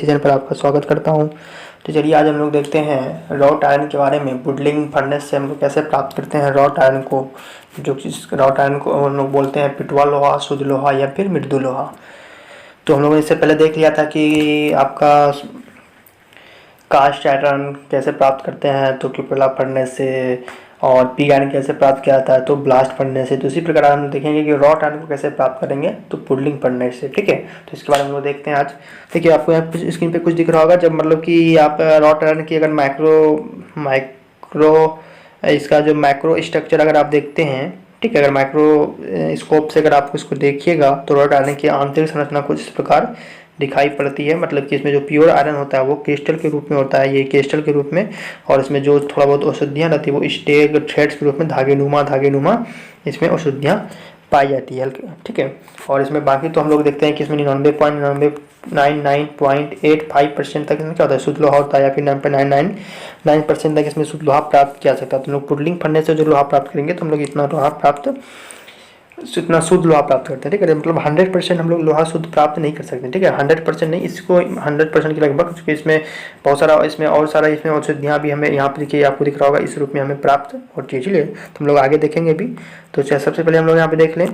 Channel पर आपका स्वागत करता हूं। तो चलिए आज हम लोग देखते हैं रॉट आयरन के बारे में। वुडलिंग फर्नेस से हम लोग कैसे प्राप्त करते हैं रॉट आयरन को, जो चीज़ रॉट आयरन को हम लोग बोलते हैं पिटवा लोहा, शुद्ध लोहा या फिर मृदु लोहा। तो हम लोगों ने इससे पहले देख लिया था कि आपका कास्ट आयरन कैसे प्राप्त करते हैं, तो क्यूपेला फर्नेस से, और पी आयरन कैसे प्राप्त किया जाता है तो ब्लास्ट फर्नेस से। तो इसी प्रकार हम देखेंगे कि रॉट आयरन को कैसे प्राप्त करेंगे तो पुडलिंग फर्नेस से। ठीक है, तो इसके बारे में हम लोग देखते हैं आज। देखिए आपको यहाँ स्क्रीन पे कुछ दिख रहा होगा, जब मतलब कि आप रॉट आयरन की अगर माइक्रो इसका जो माइक्रो स्ट्रक्चर अगर आप देखते हैं, ठीक है, अगर माइक्रो स्कोप से अगर आप इसको देखिएगा तो रॉट आयरन की आंतरिक संरचना कुछ इस प्रकार दिखाई पड़ती है। मतलब कि इसमें जो प्योर आयरन होता है वो क्रिस्टल के रूप में होता है, ये क्रिस्टल के रूप में, और इसमें जो थोड़ा बहुत औषधियाँ रहती है वो स्टेग थ्रेड्स के रूप में धागे इसमें औषधियाँ पाई जाती है। ठीक है, और इसमें बाकी तो हम लोग देखते हैं कि इसमें 99.99.85% तक इसमें क्या होता है, शुद्ध लोहा होता है, या फिर 9.999% तक इसमें शुद्ध लोहा प्राप्त किया सकता है। तो हम लोग पुडलिंग फर्नेस से जो लोहा प्राप्त करेंगे तो हम लोग इतना शुद्ध लोहा प्राप्त करते हैं। ठीक है, मतलब 100% हम लोग लोहा शुद्ध प्राप्त नहीं कर सकते। ठीक है, 100% नहीं, इसको 100% के लगभग, क्योंकि इसमें बहुत सारा इसमें औषधियाँ भी हमें यहाँ पे देखिए आपको दिख रहा होगा इस रूप में हमें प्राप्त होती है। चलिए तो हम लोग आगे देखेंगे भी। तो सबसे पहले हम लोग यहाँ पे देख लें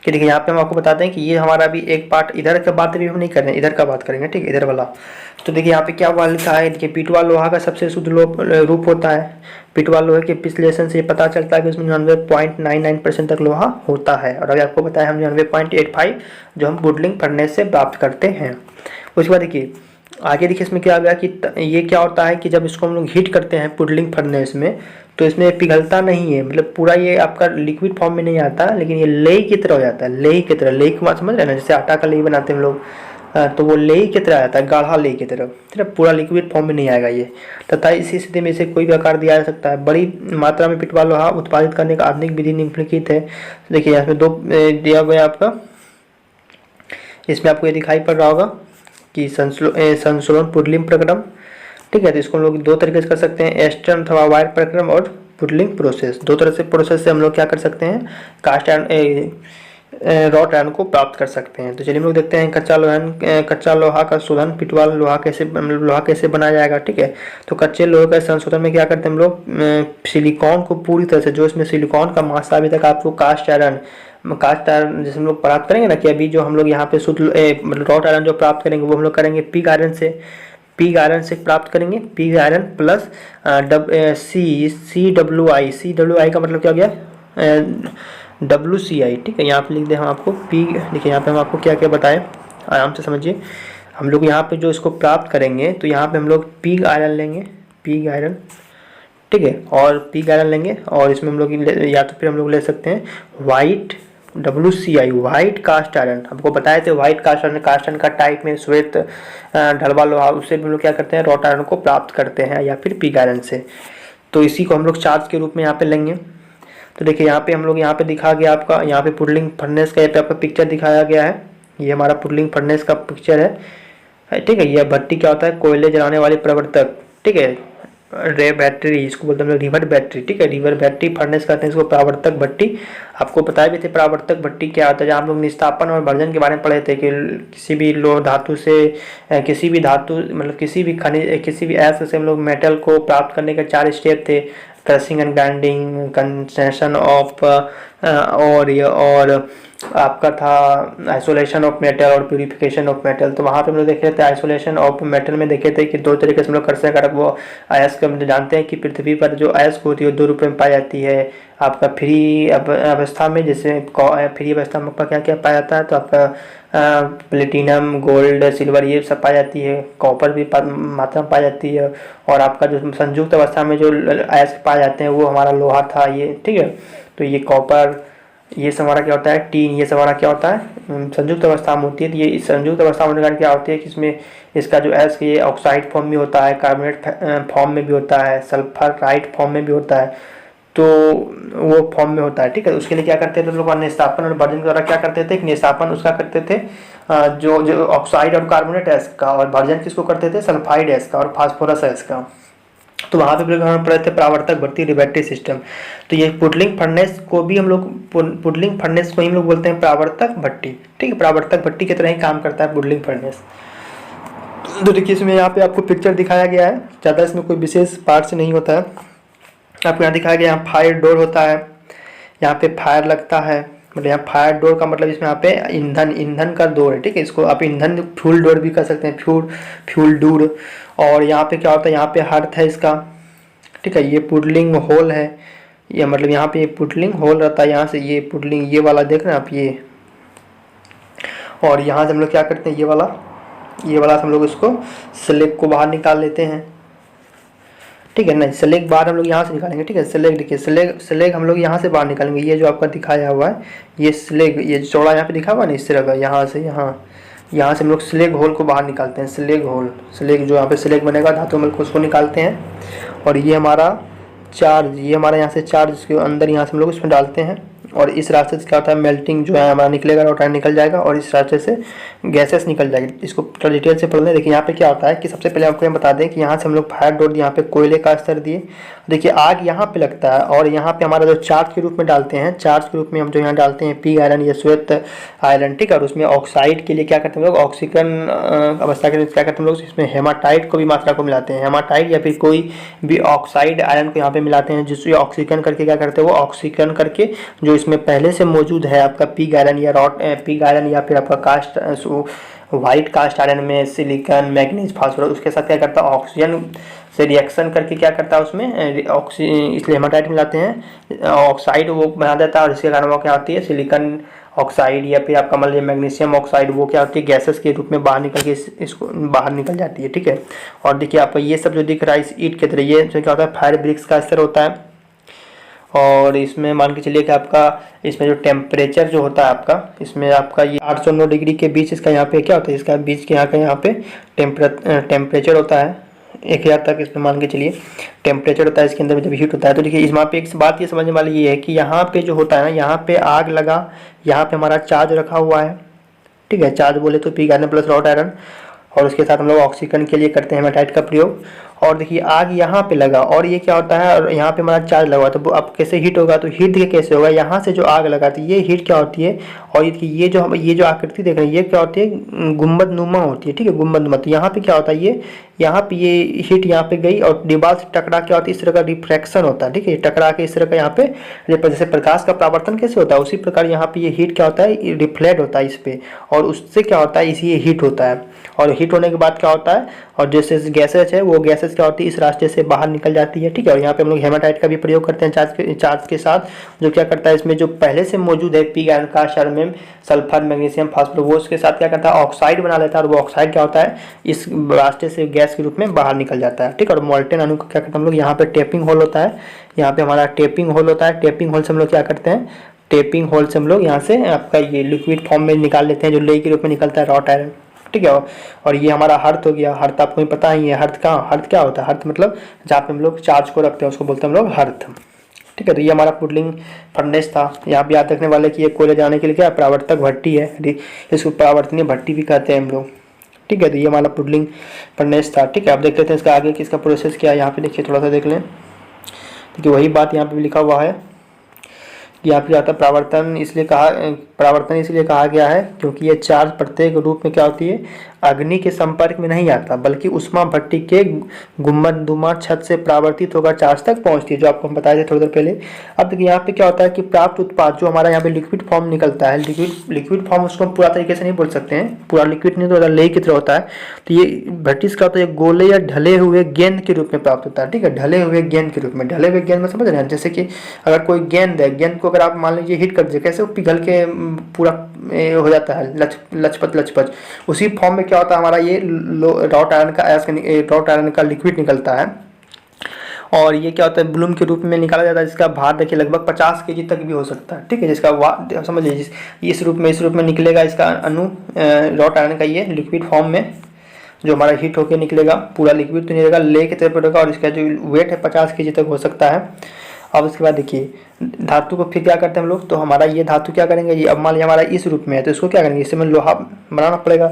कि देखिए यहाँ पे हम आपको बताते हैं कि ये हमारा भी एक पार्ट इधर का बात भी हम नहीं कर रहे हैं, इधर का बात करेंगे। ठीक है, इधर वाला। तो देखिए यहाँ पे क्या हुआ लिखा है, देखिए पिटवा लोहा का सबसे शुद्ध रूप होता है। पिटवा लोहे के विश्लेषण से पता चलता है कि उसमें 99.99% तक लोहा होता है। और अभी आपको बताया हम 99.85 जो हम वुडलिंग फर्नेस से प्राप्त करते हैं। उसके बाद देखिए आगे देखिए इसमें क्या गया कि ये क्या होता है कि जब इसको हम लोग हीट करते हैं पुडलिंग फर्नेस में तो इसमें पिघलता नहीं है, मतलब पूरा ये आपका लिक्विड फॉर्म में नहीं आता, लेकिन ये लेई की तरह हो जाता है। लेई की तरह, लेई की बात समझ रहे हैं ना, जैसे आटा का लेई बनाते हैं हम लोग, तो वो लेई की तरह आता है, गाढ़ा लेई की तरह। ठीक है, पूरा लिक्विड फॉर्म में नहीं आएगा ये। तथा इसी स्थिति में इसे कोई भी आकार दिया जा सकता है। बड़ी मात्रा में पिटवा लोहा उत्पादित करने का आधुनिक विधि निम्नलिखित है। देखिए यहाँ पे दो दिया गया आपका, इसमें आपको ये दिखाई पड़ रहा होगा कि संशोधन पुडलिंग प्रक्रम। ठीक है, तो इसको हम लोग दो तरीके से कर सकते हैं, एस्टर्न अथवा वायर प्रक्रम और पुडलिंग प्रोसेस। दो तरह से प्रोसेस से हम लोग क्या कर सकते हैं, कास्ट आयरन रॉट आयरन को प्राप्त कर सकते हैं। तो चलिए हम लोग देखते हैं कच्चा लोहा का शोधन, पिटवा लोहा कैसे बनाया जाएगा। ठीक है, तो कच्चे लोहे का संशोधन में क्या करते हैं हम लोग, सिलिकॉन को पूरी तरह से, जो इसमें सिलिकॉन का मात्रा अभी तक आपको कास्ट आयरन जैसे हम लोग प्राप्त करेंगे ना, कि अभी जो हम लोग यहाँ पे शुद्ध रॉट आयरन जो प्राप्त करेंगे वो हम लोग करेंगे पिग आयरन से प्राप्त करेंगे। पिग आयरन प्लस CWI का मतलब क्या हो गया, WCI। ठीक है, यहाँ पे लिख दे हम आपको पिग। देखिए यहाँ पे हम आपको क्या क्या बताएं, आराम से समझिए। हम लोग यहाँ पे जो इसको प्राप्त करेंगे तो यहाँ पे हम लोग पिग आयरन लेंगे, पिग आयरन। ठीक है, और पिग आयरन लेंगे, और इसमें हम लोग या तो फिर हम लोग ले सकते हैं white WCI, white cast iron. आपको बताए थे वाइट कास्ट आयरन का टाइप में श्वेत ढलवा लोहा, उससे भी हम लोग क्या करते हैं, रॉट आयरन को प्राप्त करते हैं, या फिर पिग आयरन से। तो इसी को हम लोग चार्ज के रूप में यहाँ पे लेंगे। तो देखिए यहाँ पे हम लोग यहाँ पे दिखा गया आपका, यहाँ पे पुडलिंग फर्नेस का यहाँ पे आपका पिक्चर दिखाया गया है। ये हमारा पुडलिंग फर्नेस का पिक्चर है। ठीक है, यह भट्टी क्या होता है, कोयले जलाने वाले प्रवर्तक। ठीक है, रे बैटरी इसको बोलते हैं रिवर बैटरी। ठीक है, रिवर बैटरी फर्नेस कहते हैं इसको, प्रावर्तक भट्टी। आपको बताए भी थे प्रावर्तक भट्टी क्या होता है, जहाँ हम लोग निस्तापन और भर्जन के बारे में पढ़े थे कि किसी भी लोह धातु से, किसी भी धातु मतलब किसी भी खनिज, किसी भी ऐसे से हम लोग मेटल को प्राप्त करने के 4 स्टेप थे, crushing and grinding, concession of, और आपका था आइसोलेशन ऑफ मेटल और प्यूरिफिकेशन ऑफ मेटल। तो वहाँ पे हम लोग देखे थे आइसोलेशन ऑफ मेटल में देखे थे कि दो तरीके से हम लोग कर सकते हैं। वो अयस्क हम जानते हैं कि पृथ्वी पर जो अयस्क होती है 2 रूप में पाई जाती है। आपका फ्री अवस्था में, जैसे फ्री अवस्था में क्या क्या पाया जाता है, तो आपका प्लेटिनम, गोल्ड, सिल्वर ये सब पाई जाती है। कॉपर भी मात्रा में पाई जाती है। और आपका जो संयुक्त अवस्था में जो अयस्क पाए जाते हैं वो हमारा लोहा था ये। ठीक है, तो ये कॉपर, ये सब हमारा क्या होता है, टीन, ये सब हमारा क्या होता है, संयुक्त अवस्था में होती है। तो ये इस संयुक्त अवस्था होने के कारण क्या होती है कि इसमें इसका जो अयस्क ये ऑक्साइड फॉर्म में होता है, कार्बोनेट फॉर्म में भी होता है, सल्फराइड फॉर्म में भी होता है, तो वो फॉर्म में होता है। ठीक है, उसके लिए क्या करते थे लोग, निस्तापन और भर्जन के द्वारा क्या करते थे, निस्तापन उसका करते थे जो ऑक्साइड और कार्बोनेट अयस्क का, और भर्जन किसको करते थे, सल्फाइड अयस्क का और फास्फोरस अयस्क का। तो वहाँ पे हम पढ़े थे प्रावर्तक भट्टी, रिबेटरी सिस्टम। तो ये पुडलिंग फर्नेस को भी हम लोग, पुडलिंग फर्नेस को ही हम लोग बोलते हैं प्रावर्तक भट्टी। ठीक है, प्रावर्तक भट्टी की तरह ही काम करता है पुडलिंग फर्नेस। तो देखिए इसमें यहाँ पे आपको पिक्चर दिखाया गया है, ज़्यादा इसमें कोई विशेष पार्ट से नहीं होता है। आपको यहाँ दिखाया गया, यहाँ फायर डोर होता है, यहाँ पे फायर लगता है, मतलब यहाँ फायर डोर का मतलब इसमें यहाँ पे ईंधन ईंधन का डोर है, ठीक है। इसको आप ईंधन फ्यूल डोर भी कर सकते हैं, फ्यूल डोर। और यहाँ पे क्या होता है, यहाँ पे हर्थ है इसका, ठीक है। ये पुडलिंग होल है, ये मतलब यहाँ पे पुडलिंग होल रहता है, यहाँ से ये पुडलिंग ये वाला देख रहे हैं आप ये। और यहाँ से हम लोग क्या करते हैं, ये वाला हम लोग इसको स्लेग को बाहर निकाल लेते हैं, ठीक है। नहीं, स्लेग बाहर हम लोग यहाँ से निकालेंगे, ठीक है। स्लेग देखिए, स्लेग हम लोग यहाँ से बाहर निकालेंगे। ये जो आपका दिखाया हुआ है ये स्लेग, ये चौड़ा यहाँ पे दिखा हुआ है ना इस तरह का, यहाँ से यहाँ से हम लोग स्लेग होल को बाहर निकालते हैं। स्लेग होल, स्लेग जो यहाँ पे स्लेग बनेगा धातु मिल को उसको निकालते हैं। और ये हमारा चार्ज, ये हमारा यहाँ से चार्ज इसके अंदर यहाँ से हम लोग इसमें डालते हैं। और इस रास्ते से क्या होता है, मेल्टिंग जो है हमारा निकलेगा, रोटायर निकल जाएगा और इस रास्ते से गैसेस निकल जाएगी। इसको थोड़ा डिटेल से पढ़ लें। देखिए यहाँ पे क्या होता है कि सबसे पहले आपको बता दें कि यहाँ से हम लोग फायर डोर, यहाँ पे कोयले का स्तर दिए, देखिए आग यहाँ पे लगता है और यहाँ पे हमारा जो चार्ज के रूप में डालते हैं, चार्ज के रूप में हम जो यहाँ डालते हैं पिग आयरन या श्वेत आयरन, ठीक है। और उसमें ऑक्साइड के लिए क्या करते हैं हम लोग, ऑक्सीकरण अवस्था के लिए क्या करते हैं हम लोग, इसमें हेमाटाइट को भी मात्रा को मिलाते हैं, हेमाटाइट या फिर कोई भी ऑक्साइड आयरन को यहाँ पे मिलाते हैं, जिससे ऑक्सीकरण करके क्या करते हैं, वो ऑक्सीकरण करके जो इसमें पहले से मौजूद है आपका पिग आयरन या पिग आयरन या फिर आपका कास्ट व्हाइट कास्ट आयरन में सिलिकॉन मैग्नीज फास्फोरस, उसके साथ क्या करता है, ऑक्सीजन से रिएक्शन करके क्या करता है उसमें इसलिए हेमाटाइट मिलाते हैं, ऑक्साइड वो बना देता है। और इसके कारण वो क्या होती है, सिलिकॉन ऑक्साइड या फिर आपका मान लीजिए मैग्नीशियम ऑक्साइड, वो क्या होती है, गैसेस के रूप में बाहर निकल के इसको बाहर निकल जाती है, ठीक है। और देखिए आपको ये सब जो दिख रहा है इस ईंट के तरह, ये जो क्या होता है फायर ब्रिक्स का स्तर होता है। और इसमें मान के चलिए कि आपका इसमें जो टेम्परेचर जो होता है आपका, इसमें आपका ये 809 डिग्री के बीच इसका यहाँ पे क्या होता है, इसका बीच के यहाँ पे टेम्परेचर होता है 1000 तक, इसमें मान के चलिए टेम्परेचर होता है इसके अंदर जब हीट होता है। तो देखिए इस पे एक बात ये समझने वाली ये है कि यहाँ पे जो होता है ना, यहाँ पे आग लगा, यहाँ पे हमारा चार्ज रखा हुआ है, ठीक है। चार्ज बोले तो pig iron plus wrought iron, और उसके साथ हम लोग ऑक्सीकरण के लिए करते हैं हेमाटाइट का प्रयोग। और देखिए आग यहाँ पे लगा और ये क्या होता है, और यहाँ पे हमारा चार्ज लगा, तो अब कैसे हीट होगा, तो हीट देखिए कैसे होगा, यहाँ से जो आग लगाती है ये हीट क्या होती है, और ये जो आकृति देख रहे हैं ये क्या होती है, गुम्बद नुमा होती है, ठीक है, गुम्बद नुमा। तो यहाँ पे क्या होता है, ये यहाँ पे ये हीट यहाँ पे गई और दीवार से टकरा क्या होती है, इस तरह का रिफ्रैक्शन होता है, ठीक है। टकरा के इस तरह का यहाँ पे जैसे प्रकाश का परावर्तन कैसे होता है, उसी प्रकार यहाँ पे ये हीट क्या होता है, रिफ्लेक्ट होता है इस पे, और उससे क्या होता है, इसी हीट होता है। और हीट होने के बाद क्या होता है, और जैसे गैसेज है वो गैसेज क्या होती है, इस रास्ते से बाहर निकल जाती है, ठीक है। और यहाँ पे हम लोग हेमाटाइट का भी प्रयोग करते हैं चार्ज के साथ, जो क्या करता है, इसमें जो पहले से मौजूद है पिग आयरन का शर्मेम सल्फर मैग्नीशियम फास्फोरस, वो उसके साथ क्या करता है, ऑक्साइड बना लेता है, और वो ऑक्साइड क्या होता है, इस रास्ते से गैस के रूप में बाहर निकल जाता है, ठीक है। और मोल्टेन अणु को क्या करते हैं हम लोग, यहाँ पे टेपिंग होल होता है, यहाँ पे हमारा टेपिंग होल होता है। टेपिंग होल से हम लोग क्या करते हैं, टेपिंग होल से हम लोग यहाँ से आपका ये लिक्विड फॉर्म में निकाल लेते हैं, जो लेई के रूप में निकलता है रॉट आयरन, ठीक है। और ये हमारा हर्थ हो गया। हर्थ आपको पता ही है, हर्थ क्या होता है, हर्थ मतलब जहाँ पे हम लोग चार्ज को रखते हैं उसको बोलते हैं हम लोग हर्थ, ठीक है। तो ये हमारा पुडलिंग फर्नेस था। यहाँ पे याद रखने वाले कि ये कोयले जाने के लिए क्या प्रावर्तक भट्टी है, इसको परावर्तनीय भट्टी भी कहते हैं हम लोग, ठीक है। तो ये हमारा पुडलिंग फर्नेस था, ठीक है। आप देख लेते हैं इसका आगे किसका प्रोसेस क्या है, यहाँ पे देखिए थोड़ा सा देख लें, क्योंकि वही बात यहाँ पे भी लिखा हुआ है कि यहाँ पे आता है प्रावर्तन इसलिए कहा गया है क्योंकि ये चार्ज प्रत्येक रूप में क्या होती है, अग्नि के संपर्क में नहीं आता, बल्कि उष्मा भट्टी के गुम्बदनुमा छत से परावर्तित होकर चार्ज तक पहुंचती है, जो आपको हम बताए थे थोड़ी देर पहले। अब देखिए यहाँ पे क्या होता है कि प्राप्त उत्पाद जो हमारा यहाँ पे लिक्विड फॉर्म निकलता है, लिक्विड फॉर्म उसको हम पूरा तरीके से नहीं बोल सकते हैं, पूरा लिक्विड नहीं तो लेई की तरह होता है। तो ये भट्टी का होता है गोले या ढले हुए गेंद के रूप में प्राप्त होता है, ठीक है। ढले हुए गेंद के रूप में, ढले हुए गेंद में समझ रहे हैं, जैसे कि अगर कोई गेंद है, गेंद को अगर आप मान लीजिए हिट कर दीजिए, कैसे वो पिघल के पूरा हो जाता है लचपच, उसी फॉर्म में क्या होता है हमारा ये रॉट आयरन का लिक्विड निकलता है। और ये क्या होता है, ब्लूम के रूप में निकाला जाता है, जिसका भार देखिए लगभग 50 केजी तक भी हो सकता है, ठीक है। जिसका समझ लीजिए इस रूप में निकलेगा इसका अणु रॉट आयरन का ये लिक्विड फॉर्म में, जो हमारा हीट होकर निकलेगा, पूरा लिक्विड तो नहीं रहेगा, ले के तरफ रहेगा, और इसका जो वेट है 50 केजी तक हो सकता है। अब उसके बाद देखिए धातु को फिर क्या करते हैं हम लोग, तो हमारा ये धातु क्या करेंगे, ये अब मान लिया हमारा इस रूप में है तो इसको क्या करेंगे, इससे में लोहा बनाना पड़ेगा,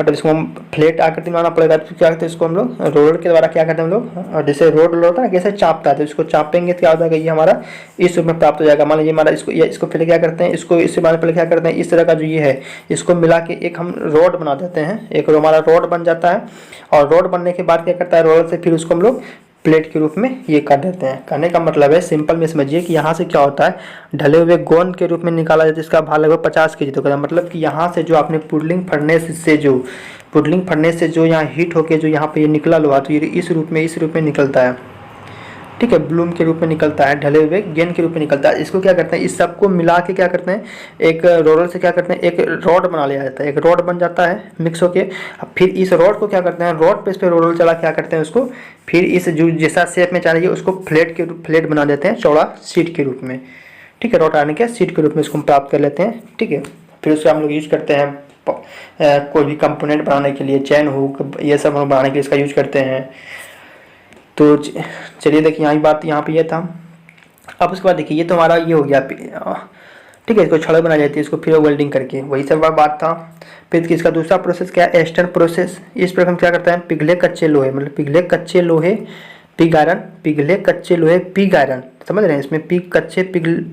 मतलब इसको हम फ्लैट आकृति बनाना पड़ेगा। तो क्या करते हैं इसको हम लोग रोलर के द्वारा क्या करते हैं हम लोग, और जैसे रोड होता है ना कैसे चापता है, तो इसको चापेंगे तो क्या हो जाएगा, ये हमारा इस रूप में प्राप्त हो जाएगा। मान लीजिए हमारा इसको पहले क्या करते हैं, इसको इससे पहले क्या करते हैं, इस तरह का जो ये है इसको मिला के एक हम रोड बना देते हैं, एक हमारा रोड बन जाता है। और रोड बनने के बाद क्या करता है रोलर से फिर उसको हम लोग प्लेट के रूप में ये कर देते हैं। करने का मतलब है सिंपल में समझिए कि यहाँ से क्या होता है, ढले हुए गोंद के रूप में निकाला जाता है जिसका भार लगभग 50 kg। तो मतलब कि यहाँ से जो आपने पुडलिंग फर्नेस से जो यहाँ हीट होके जो यहाँ पे ये निकला लोहा, तो ये इस रूप में निकलता है, ठीक है, ब्लूम के रूप में निकलता है, ढले हुए गेंद के रूप में निकलता है। इसको क्या करते हैं, इस सबको मिला के क्या करते हैं, एक रोलर से क्या करते हैं, एक रॉड बना लिया जाता है, एक रॉड बन जाता है मिक्स होके। अब फिर इस रॉड को क्या करते हैं, रॉड पे इस पर रोलर चला क्या करते हैं उसको फिर इस जो जैसा शेप में चाहिए उसको फ्लैट बना देते हैं चौड़ा शीट के रूप में, ठीक है, रॉड आने के शीट के रूप में इसको हम प्राप्त कर लेते हैं, ठीक है। फिर उसको हम लोग यूज करते हैं कोई भी कंपोनेंट बनाने के लिए, चैन हुक ये सब हम बनाने के लिए इसका यूज करते हैं। तो चलिए देखिए यहाँ पे ये था। अब उसके बाद देखिए ये तो हमारा ये हो गया, ठीक है, इसको छड़ बनाई जाती है, इसको फिर वेल्डिंग करके, वही सब बात था। फिर इसका दूसरा प्रोसेस क्या है, एस्टर्न प्रोसेस। इस पर हम क्या करते हैं, पिघले कच्चे लोहे, मतलब पिघले कच्चे लोहे पिग आयरन, समझ रहे हैं, इसमें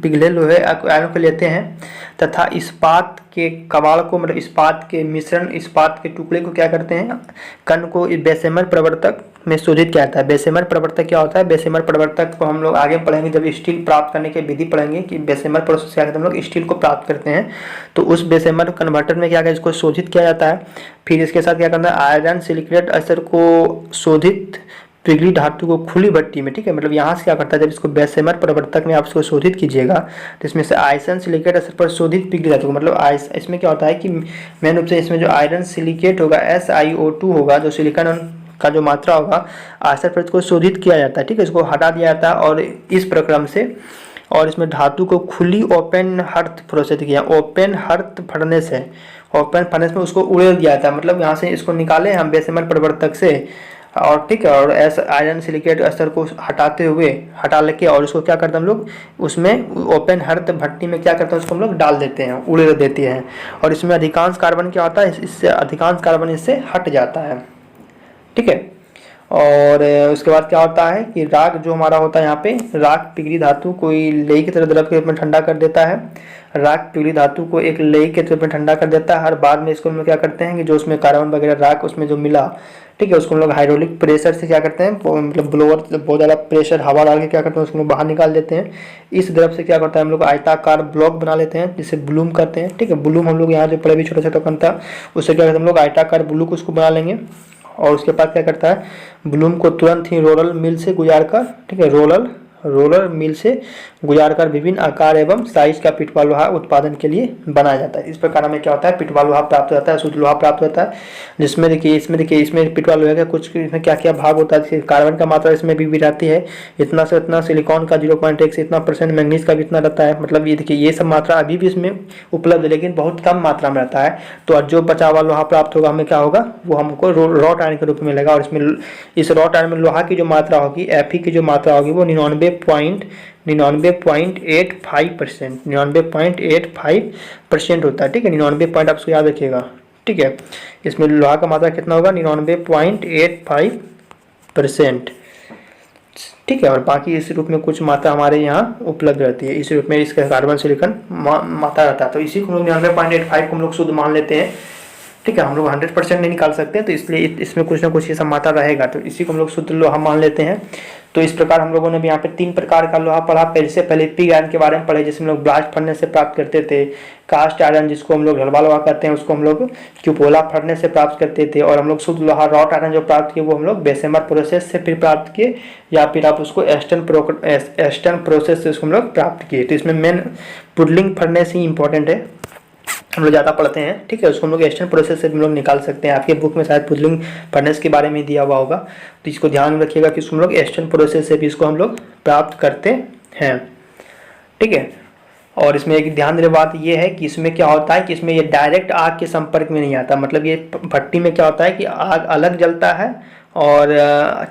पिघले लोहे आयरन को लेते हैं तथा इस्पात के कबाड़ को, मतलब इस्पात के मिश्रण, इस्पात के टुकड़े को क्या करते हैं, कण को बेसेमर प्रवर्तक में शोधित किया जाता है। बेसेमर प्रवर्तक क्या होता है, बेसेमर प्रवर्तक को हम लोग आगे पढ़ेंगे जब स्टील प्राप्त करने की विधि पढ़ेंगे कि बेसेमर प्रोसेस क्या करते हैं, हम लोग स्टील को प्राप्त करते हैं। तो उस बेसेमर कन्वर्टर में क्या करते हैं, इसको शोधित किया जाता है। फिर इसके साथ क्या करना है, आयरन सिलिकेट असर को शोधित पिघली धातु को खुली भट्टी में, ठीक है, मतलब यहाँ से क्या करता है, जब इसको बेसेमर प्रवर्तक में आप इसको शोधित कीजिएगा तो इसमें से आयरन सिलिकेट असर पर शोधित पिघली धातु को, मतलब इसमें क्या होता है कि मेन रूप से इसमें जो आयरन सिलिकेट होगा SiO2 होगा, जो सिलिकॉन का जो मात्रा होगा आयरन पर इसको शोधित किया जाता है, ठीक है, इसको हटा दिया जाता है। और इस प्रक्रम से और इसमें धातु को खुली ओपन हर्थ प्रोसेस किया, ओपन हर्थ फर्नेस है, ओपन फर्नेस में उसको उड़ेल दिया जाता है, मतलब यहाँ से इसको निकाले हम बेसेमर प्रवर्तक से, और ठीक है, और आयरन सिलिकेट अस्तर को हटा लेके और उसको क्या करते हैं हम लोग उसमें ओपन हर्थ भट्टी में क्या करते हैं, उसको हम लोग डाल देते हैं, उड़ेल देते हैं। और इसमें अधिकांश कार्बन क्या होता है, इससे अधिकांश कार्बन इससे हट जाता है, ठीक है। और उसके बाद क्या होता है कि राख जो हमारा होता है, यहाँ पे राख पिघली धातु को लेई की तरह द्रव के रूप में ठंडा कर देता है, राख पिघली धातु को एक लेई के रूप में ठंडा कर देता है। हर बाद में इसको हम लोग क्या करते हैं कि जो उसमें कार्बन वगैरह राख उसमें जो मिला, ठीक है, उसको हम लोग हाइड्रोलिक प्रेशर से क्या करते हैं, मतलब ब्लोअर बहुत ज़्यादा प्रेशर हवा डाल के क्या करते हैं उसको बाहर निकाल देते हैं। इस द्रव से क्या करता है हम लोग आयताकार ब्लॉक बना लेते हैं जिसे ब्लूम करते हैं, ठीक है, ब्लूम हम लोग यहाँ जो पढ़े भी छोटा छोटा कण था उससे क्या करते हैं हम लोग आयताकार ब्लूक उसको बना लेंगे। और उसके बाद क्या करता है, ब्लूम को तुरंत ही रोलर मिल से गुजार कर, ठीक है, रोलर मिल से गुजार कर विभिन्न आकार एवं साइज का पिटवा लोहा उत्पादन के लिए बनाया जाता है। इस प्रकार हमें क्या होता है, पिटवा लोहा प्राप्त होता है, शुद्ध लोहा प्राप्त होता है, जिसमें देखिए इसमें पिटवा लोहे का कुछ इसमें क्या क्या भाग होता है, कार्बन का मात्रा इसमें भी रहती है इतना से इतना, सिलिकॉन का 0.1 से इतना % मैंगनीज का भी इतना रहता है, मतलब ये देखिए ये सब मात्रा अभी भी इसमें उपलब्ध है लेकिन बहुत कम मात्रा में रहता है। तो जो बचा हुआ लोहा प्राप्त होगा हमें क्या होगा, वो हमको रॉट आयरन के रूप में मिलेगा। और इसमें इस रॉट आयरन में लोहा की जो मात्रा होगी, Fe की जो मात्रा होगी वो 99.85% होता है, ठीक है, 99 पॉइंट आप इसको याद रखिएगा, ठीक है। इसमें लोहा का मात्रा कितना होगा, 99.85%, ठीक है। और बाकी इस रूप में कुछ मात्रा हमारे यहाँ उपलब्ध रहती है, इस रूप में इसका कार्बन सिलिकॉन मात्रा रहता है। तो इसी को हम लोग 99.85 को हम लोग शुद्ध मान लेते हैं, ठीक है, हम लोग 100% नहीं निकाल सकते, तो इसलिए इसमें कुछ ना कुछ ये सब मात्रा रहेगा, तो इसी को हम लोग शुद्ध लोहा मान लेते हैं। तो इस प्रकार हम लोगों ने भी यहाँ पे 3 प्रकार का लोहा पढ़ा। पहले पिग आयरन के बारे में पढ़े जिसमें लोग ब्लास्ट फर्नेस से प्राप्त करते थे, कास्ट आयरन जिसको हम लोग ढलवा लोहा कहते हैं उसको हम लोग क्यूपोला फर्नेस से प्राप्त करते थे, और हम लोग शुद्ध लोहा रॉट आयरन जो प्राप्त किए वो हम लोग बेसेमर प्रोसेस से फिर प्राप्त किए, या फिर आप उसको एस्टर्न प्रोसेस से उसको हम लोग प्राप्त किए। तो इसमें मेन पुडलिंग फर्नेस ही इंपॉर्टेंट है, हम लोग ज़्यादा पढ़ते हैं, ठीक है, उसको हम लोग एस्टर्न प्रोसेस से हम लोग निकाल सकते हैं। आपके बुक में शायद पुडलिंग फर्नेस के बारे में दिया हुआ होगा, तो इसको ध्यान में रखिएगा कि इसको हम लोग एस्टर्न प्रोसेस से भी इसको हम लोग प्राप्त करते हैं, ठीक है। और इसमें एक ध्यान देने बात ये है कि इसमें क्या होता है कि इसमें ये डायरेक्ट आग के संपर्क में नहीं आता, मतलब ये भट्टी में क्या होता है कि आग अलग जलता है और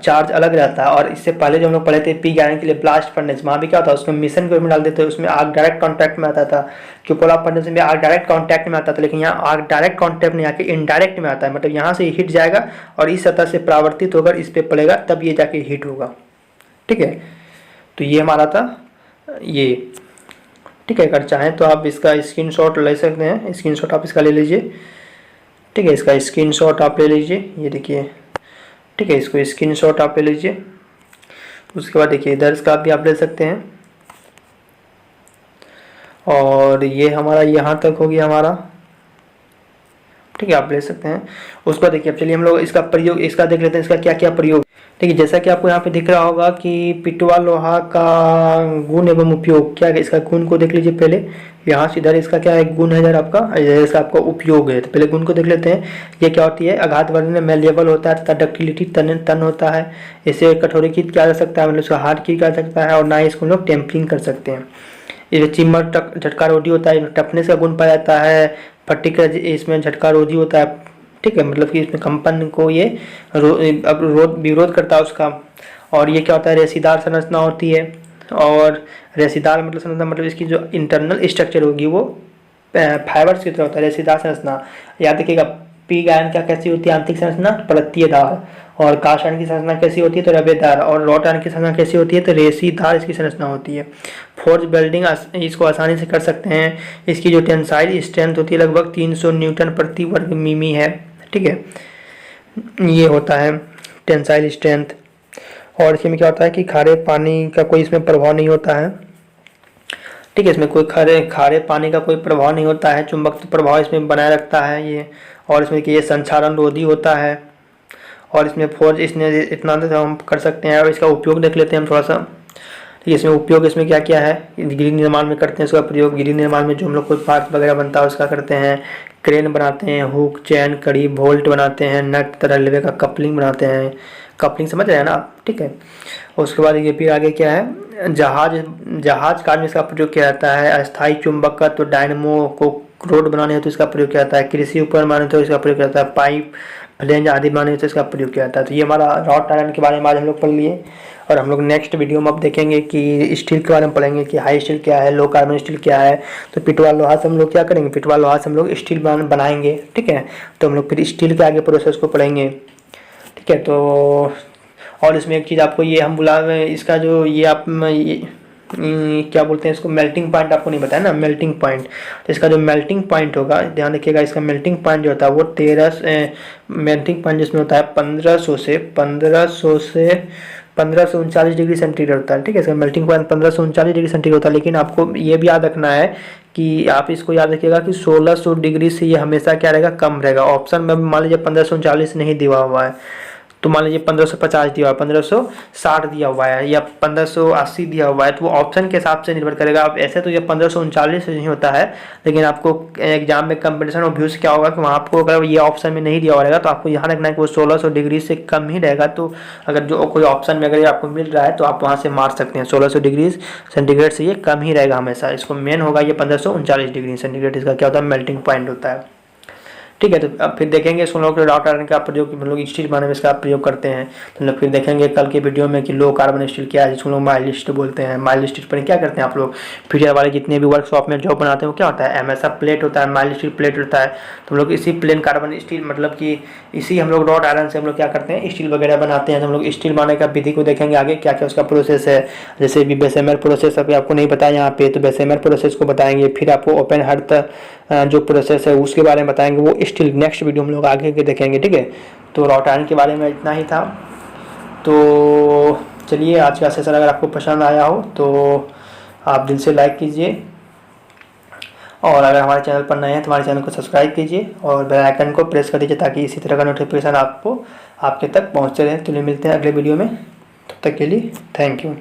चार्ज अलग रहता है। और इससे पहले जो हम लोग पढ़े थे पिग आयरन के लिए ब्लास्ट फर्नेस, वहाँ भी क्या होता है उसमें मिशन के रूप में डाल देते हैं, उसमें आग डायरेक्ट कॉन्टैक्ट में आता था। क्यूपोला फर्नेस में आग डायरेक्ट कॉन्टैक्ट में आता था, लेकिन यहाँ आग डायरेक्ट कॉन्टैक्ट में आके इनडायरेक्ट में आता है, मतलब यहाँ से हीट जाएगा और इस सतह से परावर्तित होकर इस पर पड़ेगा, तब ये जाके हीट होगा। ठीक है, तो ये हमारा था ये। ठीक है, अगर चाहें तो आप इसका स्क्रीनशॉट ले सकते हैं, स्क्रीनशॉट आप इसका ले लीजिए। ठीक है, इसका स्क्रीनशॉट आप ले लीजिए, ये देखिए। ठीक है, इसको स्क्रीनशॉट आप ले लीजिए। उसके बाद देखिए इधर इसका भी आप ले सकते हैं। और ये हमारा यहाँ तक हो गया हमारा। ठीक है, आप ले सकते हैं। उसके बाद देखिए अब चलिए हम लोग इसका प्रयोग इसका देख लेते हैं, इसका क्या क्या प्रयोग। ठीक है, जैसा कि आपको यहाँ पे दिख रहा होगा कि पिटवा लोहा का गुण एवं उपयोग क्या है, इसका गुण को देख लीजिए पहले। यहाँ से इधर इसका क्या है गुण है, इधर आपका इसका आपका उपयोग है। तो पहले गुण को देख लेते हैं। ये क्या होती है, आघात वर्धन मेलेबल होता है तथा डक्टिलिटी तन होता है। इसे कठोरीकृत किया जा सकता है, मतलब इसका हार्ड किया जा सकता है, और ना इसको लोग टेम्परिंग कर सकते हैं। ये चिम्बर झटका रोधी होता है, टफनेस का गुण पाया जाता है। पर्टिकुलर इसमें झटका रोधी होता है। ठीक है, मतलब कि इसमें कंपन को ये विरोध करता है उसका। और ये क्या होता है, रेसीदार संरचना होती है। और रेसीदार मतलब संरचना मतलब इसकी जो इंटरनल स्ट्रक्चर होगी वो फाइबर्स की तरह होता है, रेसीदार संरचना। याद रखिएगा, पिग आयरन क्या कैसी होती है, आंतरिक संरचना परतीयदार। और कास्ट आयरन की संरचना कैसी होती है, तो रवेदार। और रॉट आयरन की संरचना कैसी होती है, तो रेसीदार इसकी संरचना होती है। फोर्ज वेल्डिंग इसको आसानी से कर सकते हैं। इसकी जो टेंसाइल स्ट्रेंथ होती है लगभग 300 न्यूटन प्रति वर्ग मिमी है। ठीक है, ये होता है टेंसाइल स्ट्रेंथ। और इसमें क्या होता है कि खारे पानी का कोई इसमें प्रभाव नहीं होता है। ठीक है, इसमें कोई खारे पानी का कोई प्रभाव नहीं होता है, चुंबक प्रभाव इसमें बनाए रखता है ये। और इसमें कि ये संक्षारण रोधी होता है। और इसमें फोर्ज इसने इतना तो हम कर सकते हैं। और इसका उपयोग देख लेते हैं हम थोड़ा सा। ठीक है, इसमें उपयोग इसमें क्या क्या है, गिरी निर्माण में करते हैं इसका प्रयोग। गिरी निर्माण में जो हम लोग कोई पार्ट वगैरह बनता है उसका करते हैं। क्रेन बनाते हैं, हुक चैन कड़ी बोल्ट बनाते हैं, नट तरह रेलवे का कपलिंग बनाते हैं। कपलिंग समझ रहे हैं ना आप। ठीक है, उसके बाद ये फिर आगे क्या है, जहाज कार्य में इसका प्रयोग किया जाता है। अस्थायी चुंबकत्व डायनमो को रोड बनाने हेतु इसका प्रयोग किया जाता है। कृषि उपकरण बनाने हेतु इसका प्रयोग किया जाता है। पाइप फ्लेंज आदि बनाने हेतु इसका प्रयोग किया जाता है। तो ये हमारा रॉड आयरन के बारे में आज हम लोग पढ़ लिए। और हम लोग नेक्स्ट वीडियो में अब देखेंगे कि स्टील के बारे में पढ़ेंगे कि हाई स्टील क्या है, लो कार्बन स्टील क्या है। तो पिटवा लोहा से हम लोग क्या करेंगे, पिटवा लोहा से हम लोग स्टील बनाएंगे। ठीक है, तो हम लोग फिर स्टील के आगे प्रोसेस को पढ़ेंगे। ठीक है, तो और इसमें एक चीज़ आपको ये हम इसका जो ये आप क्या बोलते हैं इसको, मेल्टिंग पॉइंट आपको नहीं बताया ना, मेल्टिंग पॉइंट। तो इसका जो मेल्टिंग पॉइंट होगा, ध्यान रखिएगा, इसका मेल्टिंग पॉइंट जो होता है वो मेल्टिंग पॉइंट जिसमें होता है 1539 डिग्री सेंटीग्रेड होता है। ठीक है, इसका मेल्टिंग पॉइंट 1539 डिग्री सेंटीग्रेड होता है। लेकिन आपको ये भी याद रखना है कि आप इसको याद रखिएगा कि 1600 डिग्री से ये हमेशा क्या रहेगा, कम रहेगा। ऑप्शन में मान लीजिए 1539 नहीं दिया हुआ है, तो मान लीजिए 1550 दिया हुआ है, 1560 दिया हुआ है, या 1580 दिया हुआ है, तो वो ऑप्शन के हिसाब से निर्भर करेगा। आप ऐसे तो ये 1539 नहीं होता है, लेकिन आपको एग्जाम में कंपटीशन और व्यूज क्या होगा कि वहाँ आपको अगर ये ऑप्शन में नहीं दिया हुआ रहेगा तो आपको यहाँ रखना है कि वो 1600 डिग्री से कम ही रहेगा। तो अगर जो कोई ऑप्शन में अगर आपको मिल रहा है तो आप वहाँ से मार सकते हैं, 1600 डिग्री सेंटीग्रेड से ये कम ही रहेगा हमेशा। इसको मेन होगा ये 1539 डिग्री सेंटीग्रेड, इसका क्या होता है, मेल्टिंग पॉइंट होता है। ठीक है, तो अब फिर देखेंगे इसको लोग रॉड आयरन का प्रयोग हम लोग स्टील बनाने में इसका प्रयोग करते हैं। तो लोग फिर देखेंगे कल के वीडियो में कि लो कार्बन स्टील क्या है, जिसको लोग माइल्ड स्टील बोलते हैं। माइल्ड स्टील पर क्या करते हैं आप लोग, फ्यूचर वाले जितने भी वर्कशॉप में जॉब बनाते हैं वो क्या होता है, हमेशा प्लेट होता है, माइल्ड स्टील प्लेट होता है। तो हम लोग इसी प्लेन कार्बन स्टील मतलब कि इसी हम लोग रॉड आयरन से हम लोग क्या करते हैं, स्टील वगैरह बनाते हैं। तो हम लोग स्टील बनाने का विधि को देखेंगे आगे क्या क्या उसका प्रोसेस है। जैसे भी बेसेमर प्रोसेस अभी आपको नहीं बताया यहाँ पे, तो बेसेमर प्रोसेस को बताएंगे। फिर आपको ओपन हार्ट जो प्रोसेस है उसके बारे में बताएंगे, वो स्टील नेक्स्ट वीडियो हम लोग आगे के देखेंगे। ठीक है, तो रॉड आयरन के बारे में इतना ही था। तो चलिए आज का सेशन अगर आपको पसंद आया हो तो आप दिल से लाइक कीजिए, और अगर हमारे चैनल पर नए हैं तो हमारे चैनल को सब्सक्राइब कीजिए और बेल आइकन को प्रेस कर दीजिए ताकि इसी तरह का नोटिफिकेशन आपको आपके तक पहुँचते रहे। तो मिलते हैं अगले वीडियो में, तब तक के लिए थैंक यू।